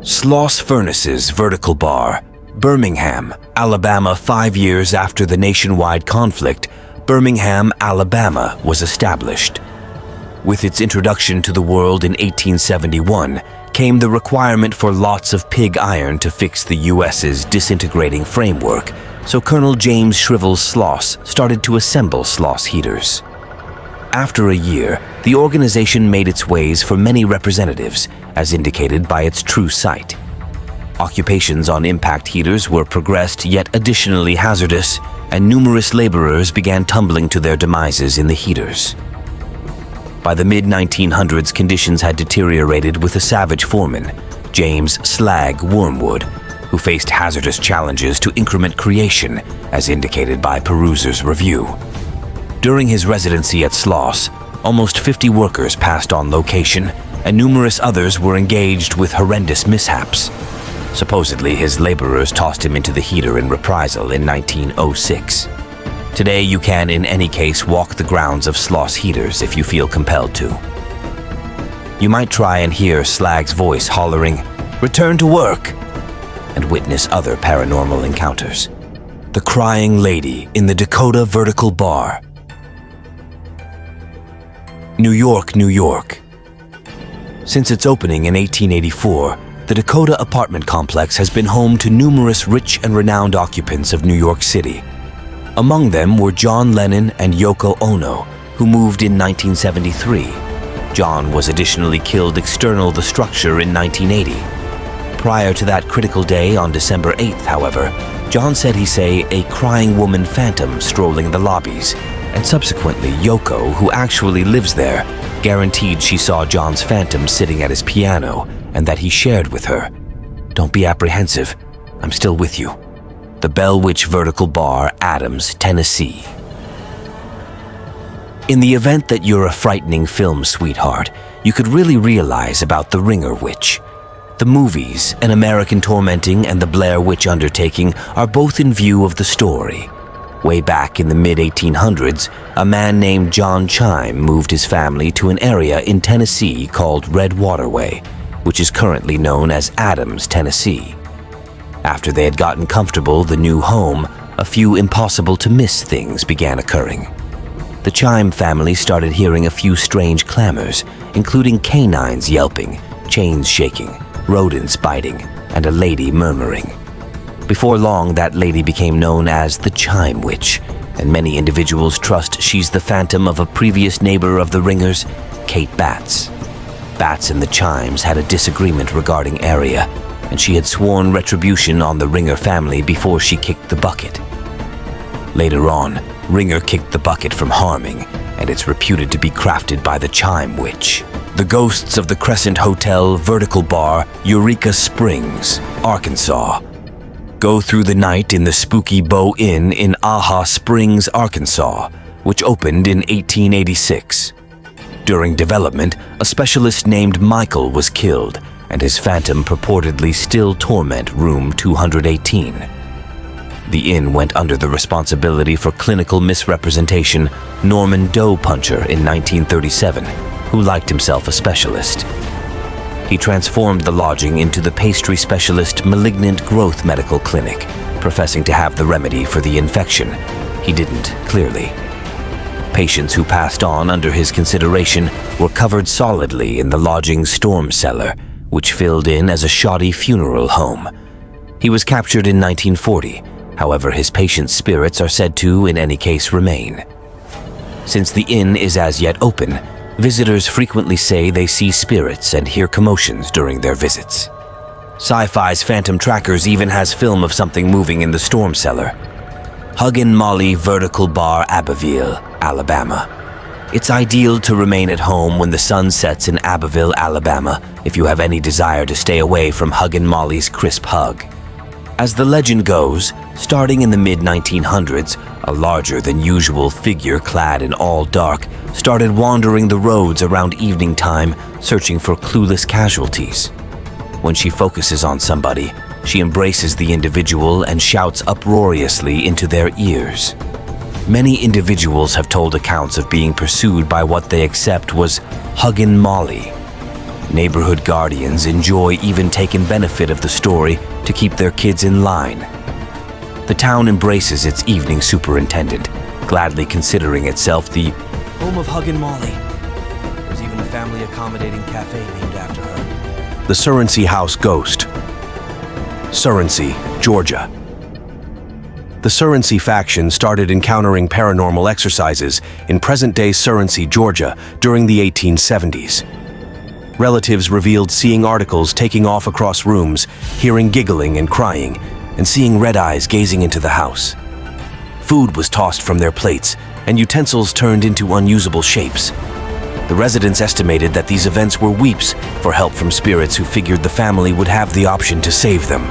Sloss Furnaces Vertical Bar, Birmingham, Alabama. 5 years after the nationwide conflict, Birmingham, Alabama was established. With its introduction to the world in 1871 came the requirement for lots of pig iron to fix the U.S.'s disintegrating framework, so Colonel James Shrivel Sloss started to assemble Sloss heaters. After a year, the organization made its ways for many representatives, as indicated by its true site. Occupations on impact heaters were progressed yet additionally hazardous, and numerous laborers began tumbling to their demises in the heaters. By the mid-1900s, conditions had deteriorated with a savage foreman, James Slag Wormwood, who faced hazardous challenges to increment creation, as indicated by Peruser's review. During his residency at Sloss, almost 50 workers passed on location, and numerous others were engaged with horrendous mishaps. Supposedly, his laborers tossed him into the heater in reprisal in 1906. Today, you can, in any case, walk the grounds of Sloss heaters if you feel compelled to. You might try and hear Slag's voice hollering, "Return to work!" and witness other paranormal encounters. The Crying Lady in the Dakota Vertical Bar. New York, New York. Since its opening in 1884, the Dakota apartment complex has been home to numerous rich and renowned occupants of New York City. Among them were John Lennon and Yoko Ono, who moved in 1973. John was additionally killed external the structure in 1980. Prior to that critical day on December 8th, however, John said he saw a crying woman phantom strolling the lobbies, and subsequently Yoko, who actually lives there, guaranteed she saw John's phantom sitting at his piano and that he shared with her, "Don't be apprehensive, I'm still with you." The Bell Witch Vertical Bar, Adams, Tennessee. In the event that you're a frightening film sweetheart, you could really realize about the Ringer Witch. The movies, An American Tormenting and The Blair Witch Undertaking, are both in view of the story. Way back in the mid-1800s, a man named John Chime moved his family to an area in Tennessee called Red Waterway, which is currently known as Adams, Tennessee. After they had gotten comfortable the new home, a few impossible-to-miss things began occurring. The Chime family started hearing a few strange clamors, including canines yelping, chains shaking, rodents biting, and a lady murmuring. Before long, that lady became known as the Chime Witch, and many individuals trust she's the phantom of a previous neighbor of the Ringers, Kate Batts. Batts and the Chimes had a disagreement regarding area, and she had sworn retribution on the Ringer family before she kicked the bucket. Later on, Ringer kicked the bucket from harming, and it's reputed to be crafted by the Chime Witch. The ghosts of the Crescent Hotel Vertical Bar, Eureka Springs, Arkansas. Go through the night in the spooky Bow Inn in Aha Springs, Arkansas, which opened in 1886. During development, a specialist named Michael was killed, and his phantom purportedly still torment room 218. The inn went under the responsibility for clinical misrepresentation Norman Doe Puncher in 1937, who liked himself a specialist. He transformed the lodging into the pastry specialist Malignant Growth Medical Clinic, professing to have the remedy for the infection. He didn't, clearly. Patients who passed on under his consideration were covered solidly in the lodging's storm cellar, which filled in as a shoddy funeral home. He was captured in 1940, however his patient's spirits are said to, in any case, remain. Since the inn is as yet open, visitors frequently say they see spirits and hear commotions during their visits. Sci-Fi's Phantom Trackers even has film of something moving in the storm cellar. Huggin' Molly Vertical Bar, Abbeville, Alabama. It's ideal to remain at home when the sun sets in Abbeville, Alabama, if you have any desire to stay away from Huggin' Molly's crisp hug. As the legend goes, starting in the mid-1900s, a larger-than-usual figure clad in all dark started wandering the roads around evening time, searching for clueless casualties. When she focuses on somebody, she embraces the individual and shouts uproariously into their ears. Many individuals have told accounts of being pursued by what they accept was Huggin' Molly. Neighborhood guardians enjoy even taking benefit of the story to keep their kids in line. The town embraces its evening superintendent, gladly considering itself the home of Huggin' Molly. There's even a family accommodating cafe named after her. The Surrency House Ghost. Surrency, Georgia. The Surrency faction started encountering paranormal exercises in present-day Surrency, Georgia during the 1870s. Relatives revealed seeing articles taking off across rooms, hearing giggling and crying, and seeing red eyes gazing into the house. Food was tossed from their plates, and utensils turned into unusable shapes. The residents estimated that these events were weeps for help from spirits who figured the family would have the option to save them.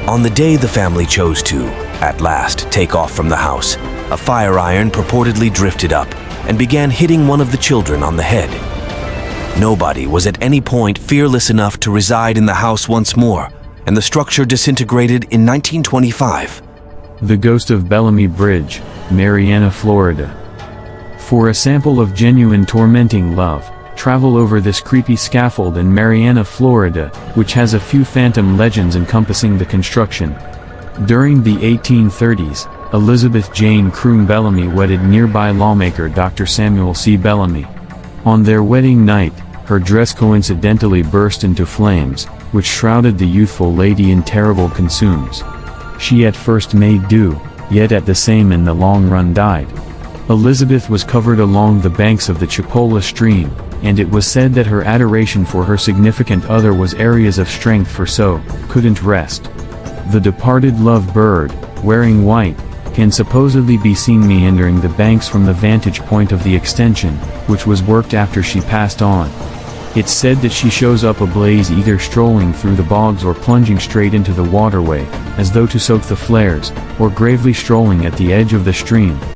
On the day the family chose to, at last, take off from the house, a fire iron purportedly drifted up and began hitting one of the children on the head. Nobody was at any point fearless enough to reside in the house once more, and the structure disintegrated in 1925. The Ghost of Bellamy Bridge, Marianna, Florida. For a sample of genuine tormenting love, travel over this creepy scaffold in Marianna, Florida, which has a few phantom legends encompassing the construction. During the 1830s, Elizabeth Jane Croom Bellamy wedded nearby lawmaker Dr. Samuel C. Bellamy. On their wedding night, her dress coincidentally burst into flames, which shrouded the youthful lady in terrible consumes. She at first made do, yet at the same in the long run died. Elizabeth was covered along the banks of the Chipola stream, and it was said that her adoration for her significant other was areas of strength for so, couldn't rest. The departed love bird, wearing white, can supposedly be seen meandering the banks from the vantage point of the extension, which was worked after she passed on. It's said that she shows up ablaze either strolling through the bogs or plunging straight into the waterway, as though to soak the flares, or gravely strolling at the edge of the stream.